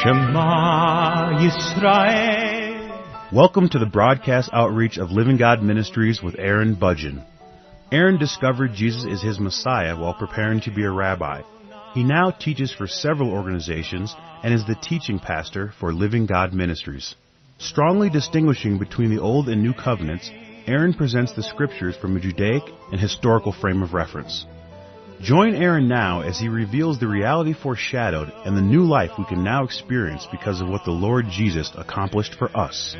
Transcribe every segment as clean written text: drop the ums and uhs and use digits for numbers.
Shema Yisrael. Welcome to the broadcast outreach of Living God Ministries with Aaron Budgen. Aaron discovered Jesus is his Messiah while preparing to be a rabbi. He now teaches for several organizations and is the teaching pastor for Living God Ministries. Strongly distinguishing between the Old and New Covenants, Aaron presents the Scriptures from a Judaic and historical frame of reference. Join Aaron now as he reveals the reality foreshadowed and the new life we can now experience because of what the Lord Jesus accomplished for us.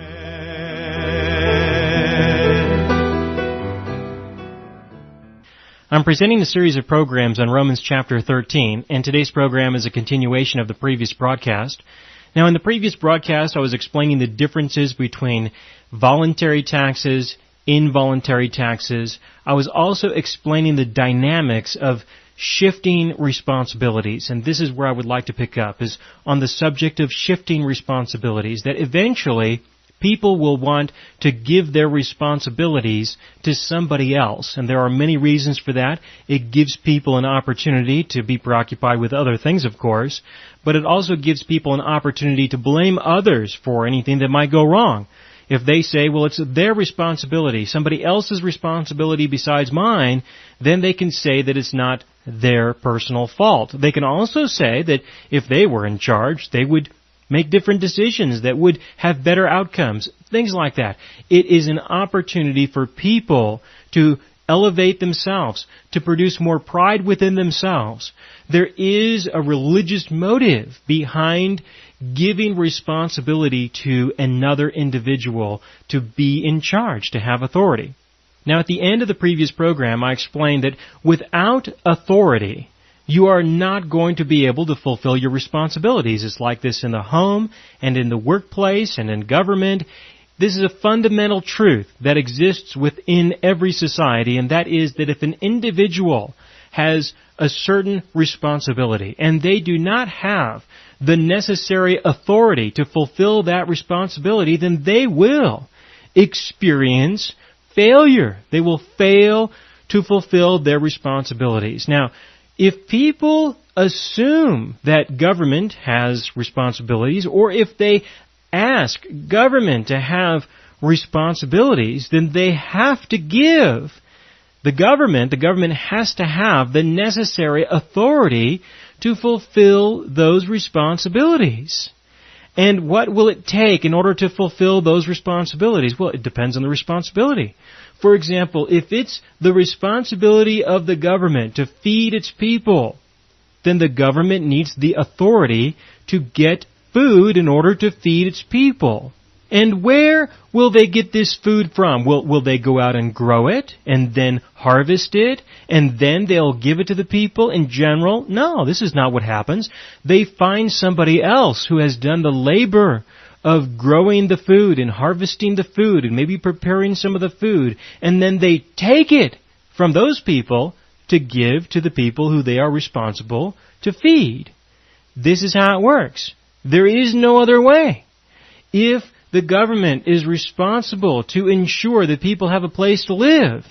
I'm presenting a series of programs on Romans chapter 13, and today's program is a continuation of the previous broadcast. Now, in the previous broadcast, I was explaining the differences between voluntary taxes, involuntary taxes. I was also explaining the dynamics of shifting responsibilities, and this is where I would like to pick up, is on the subject of shifting responsibilities, that eventually people will want to give their responsibilities to somebody else, and there are many reasons for that. It gives people an opportunity to be preoccupied with other things, of course, but it also gives people an opportunity to blame others for anything that might go wrong. If they say, well, it's their responsibility, somebody else's responsibility besides mine, then they can say that it's not their personal fault. They can also say that if they were in charge, they would make different decisions that would have better outcomes, things like that. It is an opportunity for people to elevate themselves, to produce more pride within themselves. There is a religious motive behind giving responsibility to another individual to be in charge, to have authority. Now, at the end of the previous program, I explained that without authority, you are not going to be able to fulfill your responsibilities. It's like this in the home and in the workplace and in government. This is a fundamental truth that exists within every society, and that is that if an individual has a certain responsibility and they do not have the necessary authority to fulfill that responsibility, then they will experience failure. They will fail to fulfill their responsibilities. Now, if people assume that government has responsibilities, or if they ask government to have responsibilities, then they have to give the government has to have the necessary authority to fulfill those responsibilities. And what will it take in order to fulfill those responsibilities? Well, it depends on the responsibility. For example, if it's the responsibility of the government to feed its people, then the government needs the authority to get food in order to feed its people. And where will they get this food from? Will they go out and grow it and then harvest it and then they'll give it to the people in general? No, this is not what happens. They find somebody else who has done the labor of growing the food and harvesting the food and maybe preparing some of the food, and then they take it from those people to give to the people who they are responsible to feed. This is how it works. There is no other way. If the government is responsible to ensure that people have a place to live,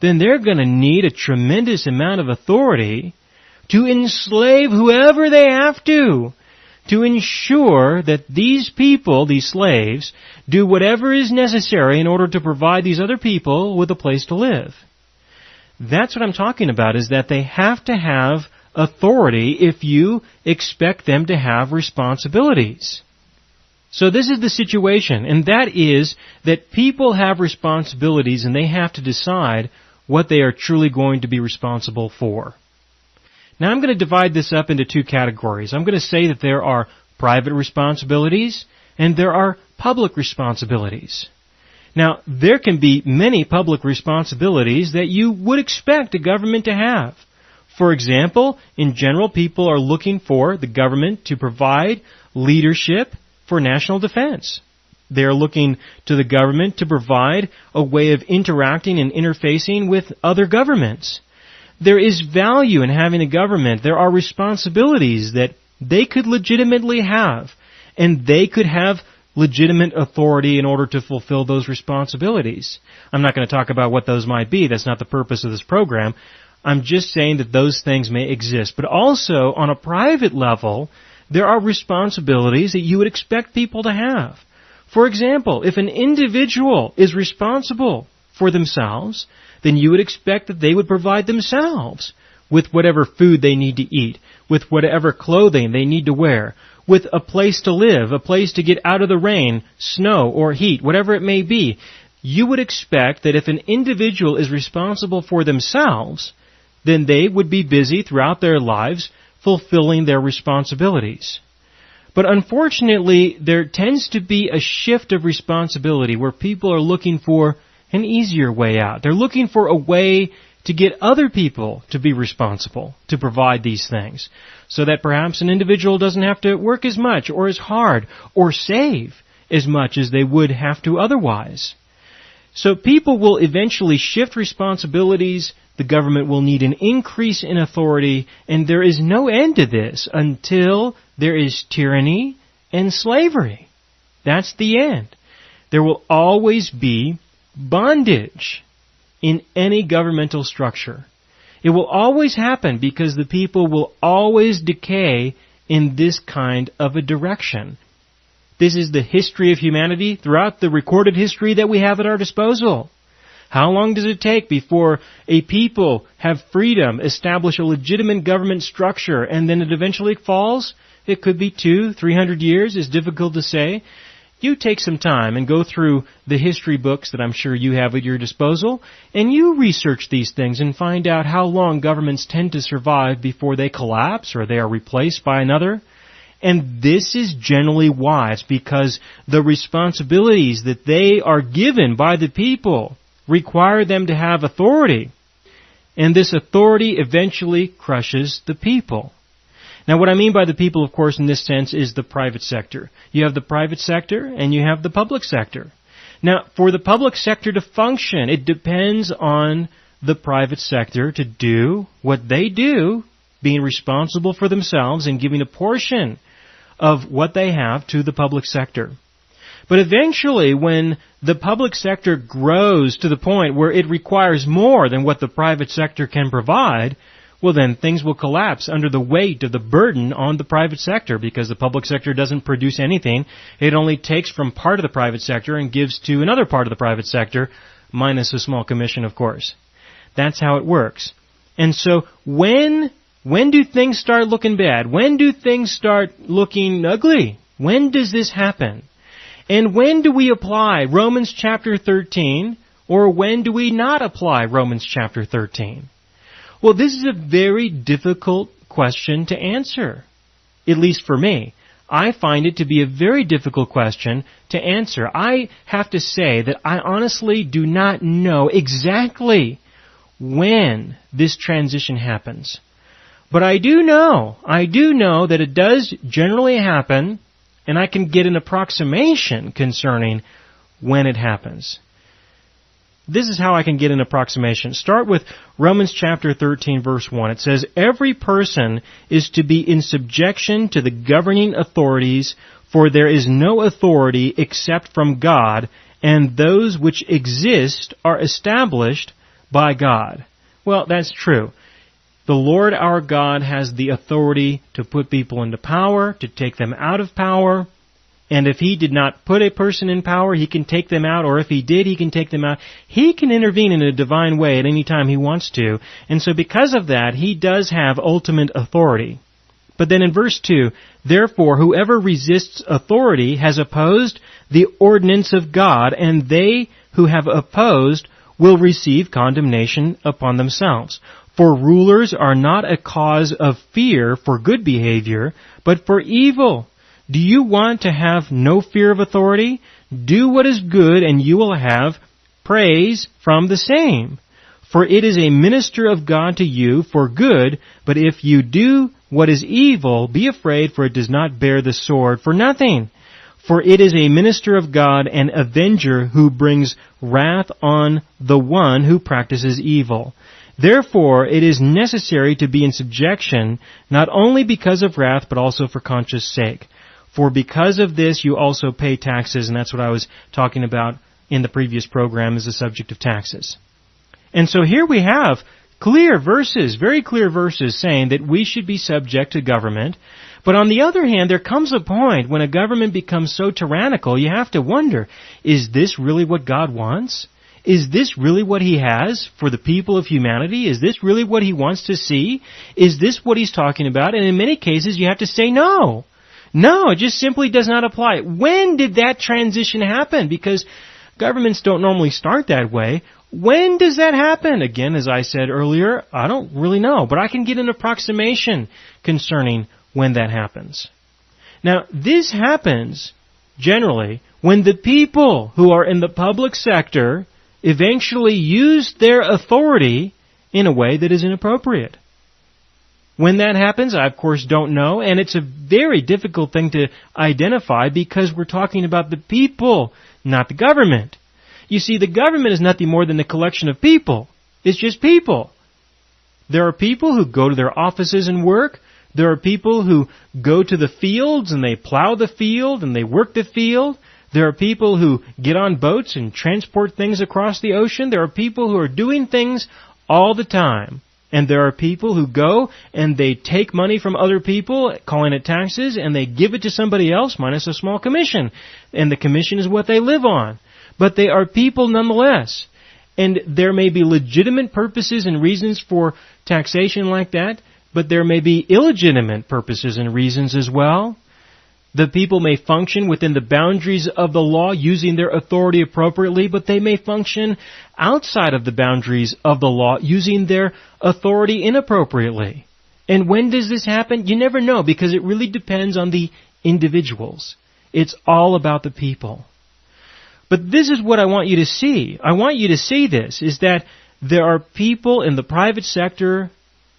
then they're going to need a tremendous amount of authority to enslave whoever they have to ensure that these people, these slaves, do whatever is necessary in order to provide these other people with a place to live. That's what I'm talking about, is that they have to have authority if you expect them to have responsibilities. So this is the situation, and that is that people have responsibilities and they have to decide what they are truly going to be responsible for. Now, I'm going to divide this up into two categories. I'm going to say that there are private responsibilities and there are public responsibilities. Now, there can be many public responsibilities that you would expect a government to have. For example, in general, people are looking for the government to provide leadership for national defense. They're looking to the government to provide a way of interacting and interfacing with other governments. There is value in having a government. There are responsibilities that they could legitimately have, and they could have legitimate authority in order to fulfill those responsibilities. I'm not going to talk about what those might be. That's not the purpose of this program. I'm just saying that those things may exist. But also, on a private level, there are responsibilities that you would expect people to have. For example, if an individual is responsible for themselves, then you would expect that they would provide themselves with whatever food they need to eat, with whatever clothing they need to wear, with a place to live, a place to get out of the rain, snow, or heat, whatever it may be. You would expect that if an individual is responsible for themselves, then they would be busy throughout their lives fulfilling their responsibilities. But unfortunately, there tends to be a shift of responsibility where people are looking for an easier way out. They're looking for a way to get other people to be responsible, to provide these things, so that perhaps an individual doesn't have to work as much or as hard or save as much as they would have to otherwise. So people will eventually shift responsibilities, the government will need an increase in authority, and there is no end to this until there is tyranny and slavery. That's the end. There will always be bondage in any governmental structure. It will always happen because the people will always decay in this kind of a direction. This is the history of humanity throughout the recorded history that we have at our disposal. How long does it take before a people have freedom, establish a legitimate government structure, and then it eventually falls? It could be 200-300 years. It's difficult to say. You take some time and go through the history books that I'm sure you have at your disposal, and you research these things and find out how long governments tend to survive before they collapse or they are replaced by another. And this is generally why. It's because the responsibilities that they are given by the people require them to have authority. And this authority eventually crushes the people. Now, what I mean by the people, of course, in this sense, is the private sector. You have the private sector and you have the public sector. Now, for the public sector to function, it depends on the private sector to do what they do, being responsible for themselves and giving a portion of what they have to the public sector. But eventually, when the public sector grows to the point where it requires more than what the private sector can provide, well then things will collapse under the weight of the burden on the private sector because the public sector doesn't produce anything. It only takes from part of the private sector and gives to another part of the private sector, minus a small commission, of course. That's how it works. And so when do things start looking bad? When do things start looking ugly? When does this happen? And when do we apply Romans chapter 13, or when do we not apply Romans chapter 13? Well, this is a very difficult question to answer, at least for me. I find it to be a very difficult question to answer. I have to say that I honestly do not know exactly when this transition happens. But I do know that it does generally happen, and I can get an approximation concerning when it happens. This is how I can get an approximation. Start with Romans chapter 13, verse 1. It says, "Every person is to be in subjection to the governing authorities, for there is no authority except from God, and those which exist are established by God." Well, that's true. The Lord our God has the authority to put people into power, to take them out of power. And if He did not put a person in power, He can take them out, or if He did, He can take them out. He can intervene in a divine way at any time He wants to. And so because of that, He does have ultimate authority. But then in verse 2, "Therefore, whoever resists authority has opposed the ordinance of God, and they who have opposed will receive condemnation upon themselves. For rulers are not a cause of fear for good behavior, but for evil. Do you want to have no fear of authority? Do what is good, and you will have praise from the same. For it is a minister of God to you for good, but if you do what is evil, be afraid, for it does not bear the sword for nothing. For it is a minister of God, an avenger who brings wrath on the one who practices evil. Therefore, it is necessary to be in subjection, not only because of wrath, but also for conscience sake. For because of this you also pay taxes," and that's what I was talking about in the previous program, is the subject of taxes. And so here we have clear verses, very clear verses saying that we should be subject to government. But on the other hand, there comes a point when a government becomes so tyrannical, you have to wonder, is this really what God wants? Is this really what He has for the people of humanity? Is this really what He wants to see? Is this what He's talking about? And in many cases, you have to say no. No, it just simply does not apply. When did that transition happen? Because governments don't normally start that way. When does that happen? Again, as I said earlier, I don't really know, but I can get an approximation concerning when that happens. Now, this happens generally when the people who are in the public sector eventually use their authority in a way that is inappropriate. When that happens, I of course don't know, and it's a very difficult thing to identify because we're talking about the people, not the government. You see, the government is nothing more than a collection of people. It's just people. There are people who go to their offices and work. There are people who go to the fields and they plow the field and they work the field. There are people who get on boats and transport things across the ocean. There are people who are doing things all the time. And there are people who go and they take money from other people, calling it taxes, and they give it to somebody else minus a small commission. And the commission is what they live on. But they are people nonetheless. And there may be legitimate purposes and reasons for taxation like that, but there may be illegitimate purposes and reasons as well. The people may function within the boundaries of the law using their authority appropriately, but they may function outside of the boundaries of the law using their authority inappropriately. And when does this happen? You never know, because it really depends on the individuals. It's all about the people. But this is what I want you to see. I want you to see this, is that there are people in the private sector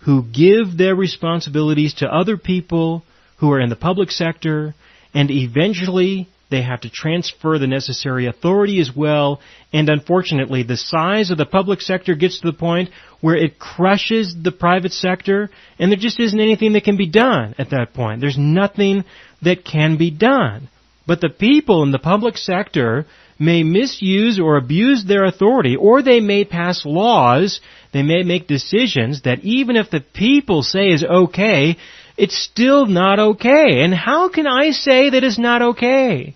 who give their responsibilities to other people who are in the public sector, and eventually they have to transfer the necessary authority as well. And unfortunately, the size of the public sector gets to the point where it crushes the private sector, and there just isn't anything that can be done at that point. There's nothing that can be done. But the people in the public sector may misuse or abuse their authority, or they may pass laws, they may make decisions that even if the people say is okay, it's still not okay. And how can I say that it's not okay?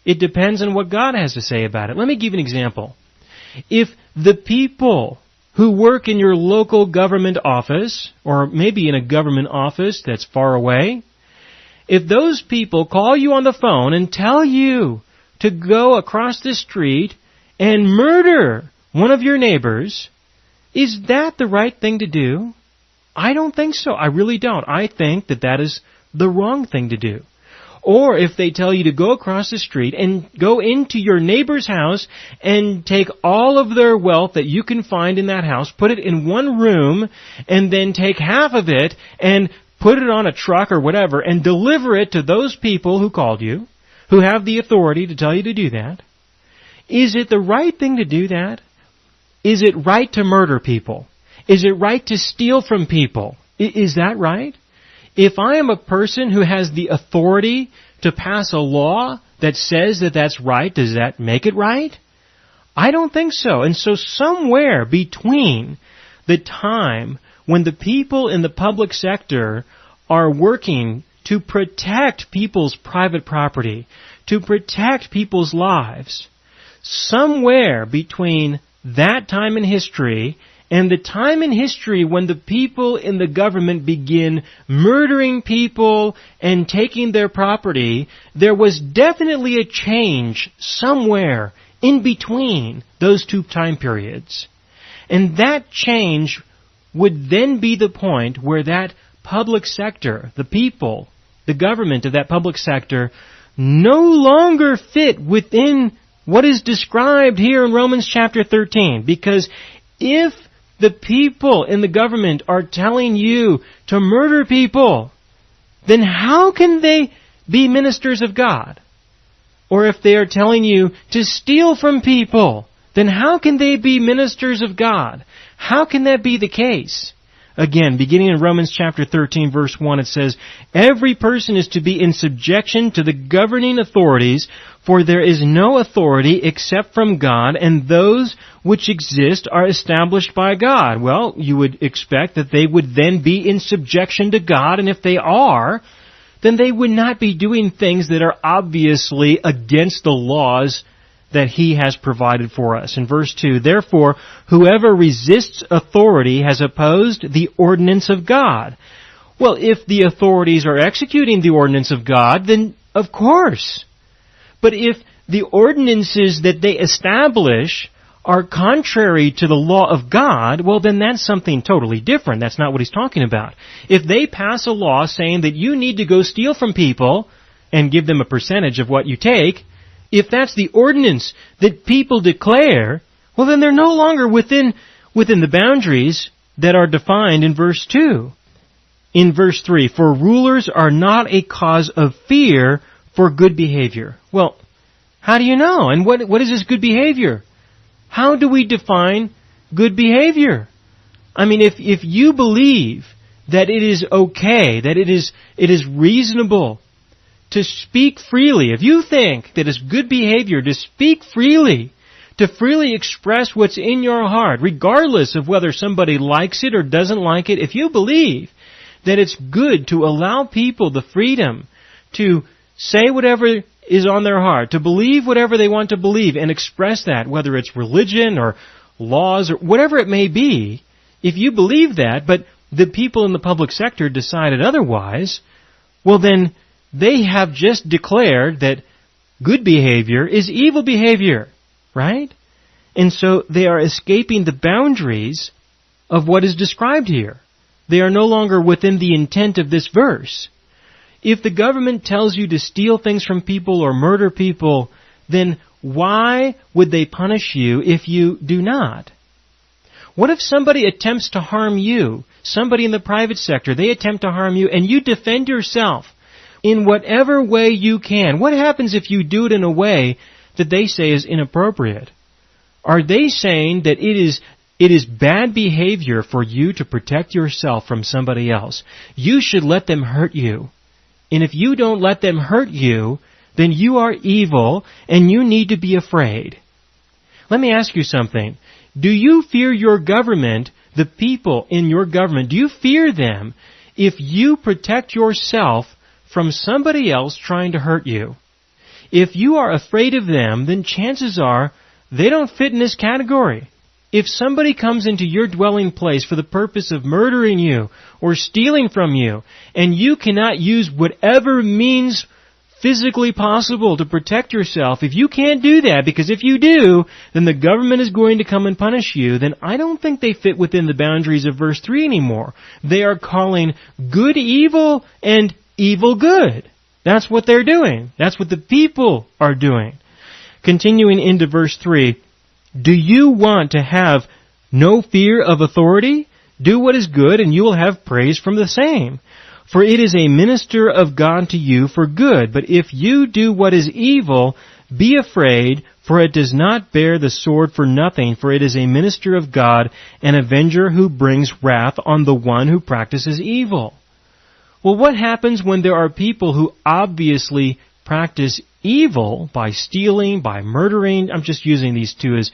It depends on what God has to say about it. Let me give you an example. If the people who work in your local government office, or maybe in a government office that's far away, if those people call you on the phone and tell you to go across the street and murder one of your neighbors, is that the right thing to do? I don't think so. I really don't. I think that that is the wrong thing to do. Or if they tell you to go across the street and go into your neighbor's house and take all of their wealth that you can find in that house, put it in one room, and then take half of it and put it on a truck or whatever and deliver it to those people who called you, who have the authority to tell you to do that, is it the right thing to do that? Is it right to murder people? Is it right to steal from people? Is that right? If I am a person who has the authority to pass a law that says that that's right, does that make it right? I don't think so. And so somewhere between the time when the people in the public sector are working to protect people's private property, to protect people's lives, somewhere between that time in history and the time in history when the people in the government begin murdering people and taking their property, there was definitely a change somewhere in between those two time periods. And that change would then be the point where that public sector, the people, the government of that public sector, no longer fit within what is described here in Romans chapter 13. Because if the people in the government are telling you to murder people, then how can they be ministers of God? Or if they are telling you to steal from people, then how can they be ministers of God? How can that be the case? Again, beginning in Romans chapter 13, verse 1, it says, "Every person is to be in subjection to the governing authorities, for there is no authority except from God, and those which exist are established by God. Well, you would expect that they would then be in subjection to God, and if they are, then they would not be doing things that are obviously against the laws that He has provided for us. In verse 2, therefore, whoever resists authority has opposed the ordinance of God. Well, if the authorities are executing the ordinance of God, then of course. But if the ordinances that they establish are contrary to the law of God, well, then that's something totally different. That's not what he's talking about. If they pass a law saying that you need to go steal from people and give them a percentage of what you take, if that's the ordinance that people declare, well, then they're no longer within the boundaries that are defined in verse 2. In verse 3, for rulers are not a cause of fear for good behavior. Well, how do you know? And what is this good behavior? How do we define good behavior? I mean, if you believe that it is okay, that it is reasonable to speak freely, if you think that it's good behavior to speak freely, to freely express what's in your heart, regardless of whether somebody likes it or doesn't like it, if you believe that it's good to allow people the freedom to say whatever is on their heart, to believe whatever they want to believe and express that, whether it's religion or laws or whatever it may be, if you believe that, but the people in the public sector decided otherwise, well then they have just declared that good behavior is evil behavior, right? And so they are escaping the boundaries of what is described here. They are no longer within the intent of this verse. If the government tells you to steal things from people or murder people, then why would they punish you if you do not? What if somebody attempts to harm you, somebody in the private sector, they attempt to harm you, and you defend yourself in whatever way you can? What happens if you do it in a way that they say is inappropriate? Are they saying that it is bad behavior for you to protect yourself from somebody else? You should let them hurt you. And if you don't let them hurt you, then you are evil and you need to be afraid. Let me ask you something. Do you fear your government, the people in your government, do you fear them if you protect yourself from somebody else trying to hurt you? If you are afraid of them, then chances are they don't fit in this category. If somebody comes into your dwelling place for the purpose of murdering you or stealing from you, and you cannot use whatever means physically possible to protect yourself, if you can't do that, because if you do, then the government is going to come and punish you, then I don't think they fit within the boundaries of verse 3 anymore. They are calling good evil and evil good. That's what they're doing. That's what the people are doing. Continuing into verse 3, do you want to have no fear of authority? Do what is good, and you will have praise from the same. For it is a minister of God to you for good. But if you do what is evil, be afraid, for it does not bear the sword for nothing, for it is a minister of God, an avenger who brings wrath on the one who practices evil. Well, what happens when there are people who obviously practice evil by stealing, by murdering? I'm just using these two as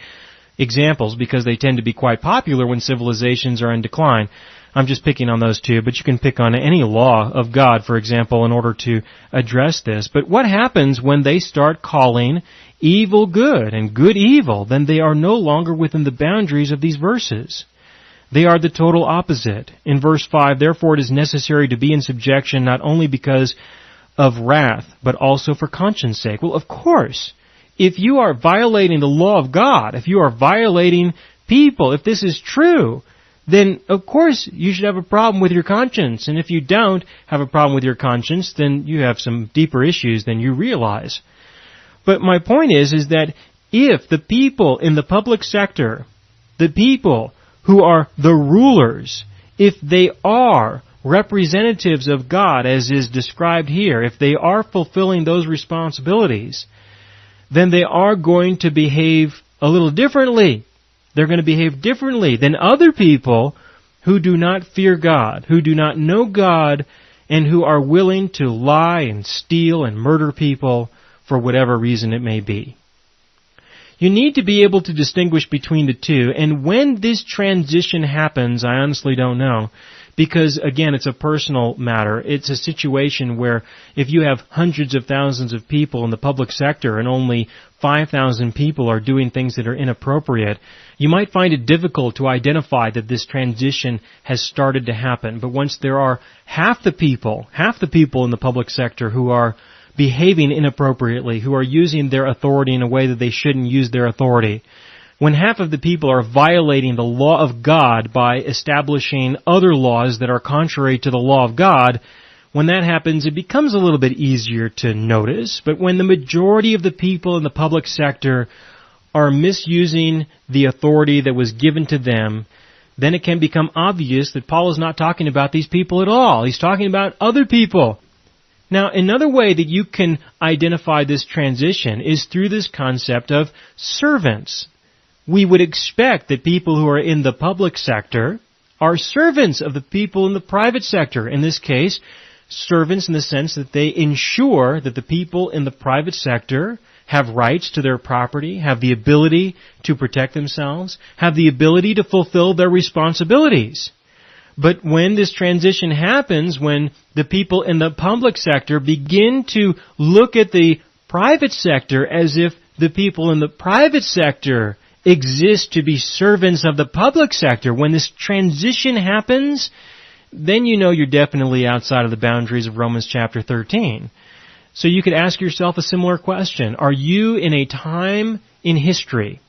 examples because they tend to be quite popular when civilizations are in decline. I'm just picking on those two, but you can pick on any law of God, for example, in order to address this. But what happens when they start calling evil good and good evil? Then they are no longer within the boundaries of these verses. They are the total opposite. In verse 5, therefore it is necessary to be in subjection not only because of wrath, but also for conscience sake. Well, of course, if you are violating the law of God, if you are violating people, if this is true, then of course you should have a problem with your conscience. And if you don't have a problem with your conscience, then you have some deeper issues than you realize. But my point is that if the people in the public sector, the people who are the rulers, if they are representatives of God as is described here, if they are fulfilling those responsibilities, then they are going to behave a little differently. They're going to behave differently than other people who do not fear God, who do not know God, and who are willing to lie and steal and murder people for whatever reason it may be. You need to be able to distinguish between the two, and when this transition happens, I honestly don't know. Because, again, it's a personal matter. It's a situation where if you have hundreds of thousands of people in the public sector and only 5,000 people are doing things that are inappropriate, you might find it difficult to identify that this transition has started to happen. But once there are half the people in the public sector who are behaving inappropriately, who are using their authority in a way that they shouldn't use their authority, when half of the people are violating the law of God by establishing other laws that are contrary to the law of God, when that happens, it becomes a little bit easier to notice. But when the majority of the people in the public sector are misusing the authority that was given to them, then it can become obvious that Paul is not talking about these people at all. He's talking about other people. Now, another way that you can identify this transition is through this concept of servants. We would expect that people who are in the public sector are servants of the people in the private sector. In this case, servants in the sense that they ensure that the people in the private sector have rights to their property, have the ability to protect themselves, have the ability to fulfill their responsibilities. But when this transition happens, when the people in the public sector begin to look at the private sector as if the people in the private sector exist to be servants of the public sector, when this transition happens, then you know you're definitely outside of the boundaries of Romans chapter 13. So you could ask yourself a similar question. Are you in a time in history,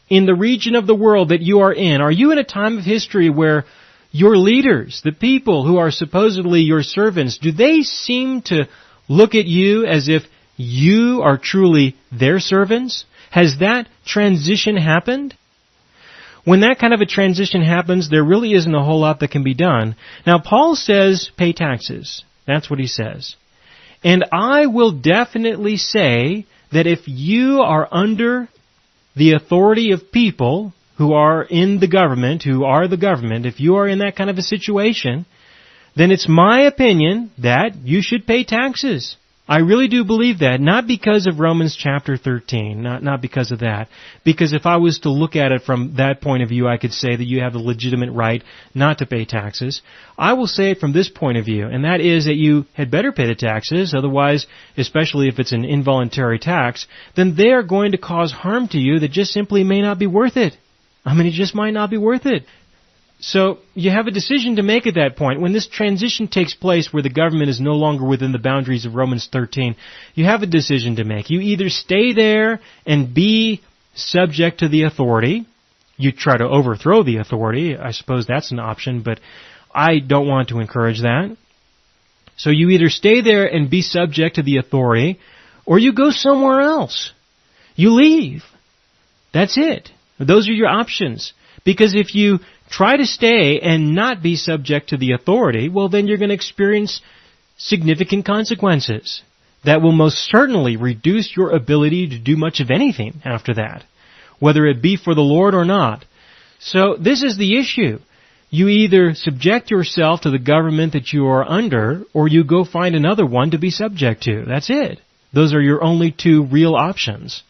in the region of the world that you are you in a time of history where your leaders, the people who are supposedly your servants, do they seem to look at you as if you are truly their servants? Has that transition happened? When that kind of a transition happens, there really isn't a whole lot that can be done. Now, Paul says, pay taxes. That's what he says. And I will definitely say that if you are under the authority of people who are in the government, if you are in that kind of a situation, then it's my opinion that you should pay taxes. I really do believe that, not because of Romans chapter 13, not because of that. Because if I was to look at it from that point of view, I could say that you have a legitimate right not to pay taxes. I will say it from this point of view, and that is that you had better pay the taxes, otherwise, especially if it's an involuntary tax, then they are going to cause harm to you that just simply may not be worth it. It just might not be worth it. So you have a decision to make at that point. When this transition takes place where the government is no longer within the boundaries of Romans 13, you have a decision to make. You either stay there and be subject to the authority. You try to overthrow the authority. I suppose that's an option, but I don't want to encourage that. So you either stay there and be subject to the authority, or you go somewhere else. You leave. That's it. Those are your options. Because if you try to stay and not be subject to the authority, well, then you're going to experience significant consequences that will most certainly reduce your ability to do much of anything after that, whether it be for the Lord or not. So this is the issue. You either subject yourself to the government that you are under, or you go find another one to be subject to. That's it. Those are your only two real options.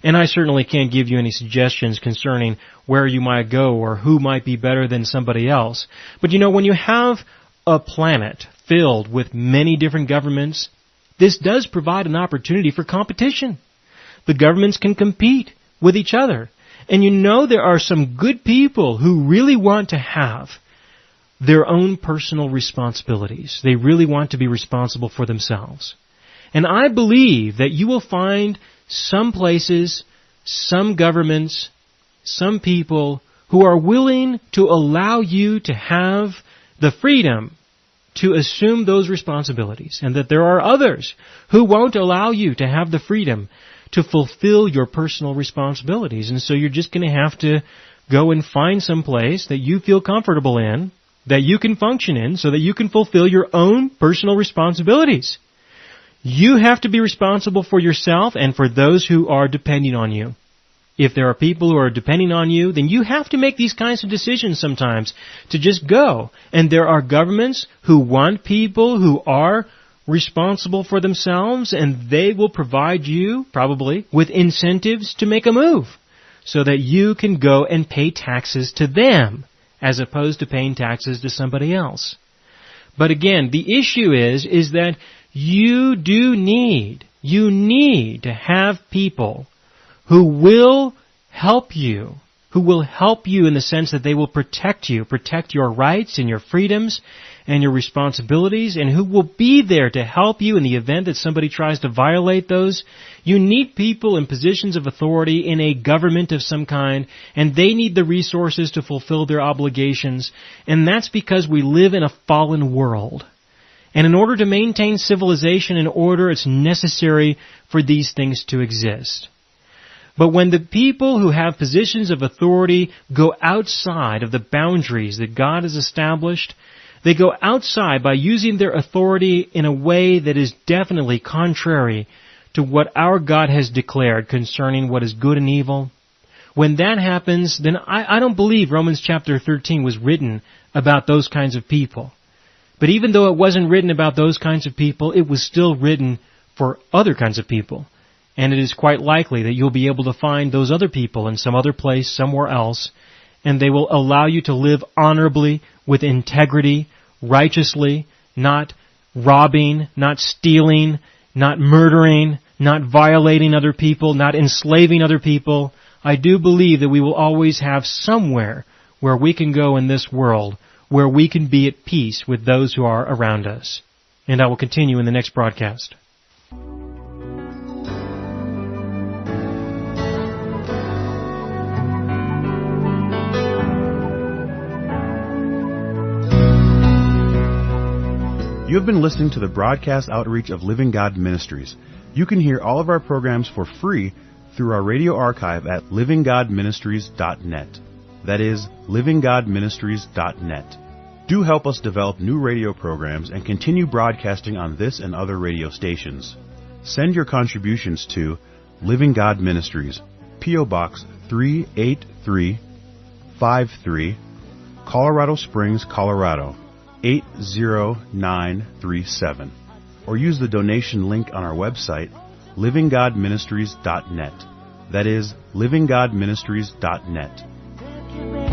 And I certainly can't give you any suggestions concerning where you might go or who might be better than somebody else. But when you have a planet filled with many different governments, this does provide an opportunity for competition. The governments can compete with each other. And there are some good people who really want to have their own personal responsibilities. They really want to be responsible for themselves. And I believe that you will find some places, some governments, some people who are willing to allow you to have the freedom to assume those responsibilities, and that there are others who won't allow you to have the freedom to fulfill your personal responsibilities. And so you're just going to have to go and find some place that you feel comfortable in, that you can function in, so that you can fulfill your own personal responsibilities. You have to be responsible for yourself and for those who are depending on you. If there are people who are depending on you, then you have to make these kinds of decisions sometimes to just go. And there are governments who want people who are responsible for themselves, and they will provide you, probably, with incentives to make a move so that you can go and pay taxes to them as opposed to paying taxes to somebody else. But again, the issue is that you need to have people who will help you in the sense that they will protect you, protect your rights and your freedoms and your responsibilities, and who will be there to help you in the event that somebody tries to violate those. You need people in positions of authority in a government of some kind, and they need the resources to fulfill their obligations, and that's because we live in a fallen world. And in order to maintain civilization and order, it's necessary for these things to exist. But when the people who have positions of authority go outside of the boundaries that God has established, they go outside by using their authority in a way that is definitely contrary to what our God has declared concerning what is good and evil. When that happens, then I don't believe Romans chapter 13 was written about those kinds of people. But even though it wasn't written about those kinds of people, it was still written for other kinds of people. And it is quite likely that you'll be able to find those other people in some other place, somewhere else, and they will allow you to live honorably, with integrity, righteously, not robbing, not stealing, not murdering, not violating other people, not enslaving other people. I do believe that we will always have somewhere where we can go in this world where we can be at peace with those who are around us. And I will continue in the next broadcast. You have been listening to the broadcast outreach of Living God Ministries. You can hear all of our programs for free through our radio archive at livinggodministries.net. That is, livinggodministries.net. Do help us develop new radio programs and continue broadcasting on this and other radio stations. Send your contributions to Living God Ministries, P.O. Box 38353, Colorado Springs, Colorado 80937, or use the donation link on our website, livinggodministries.net. That is, livinggodministries.net.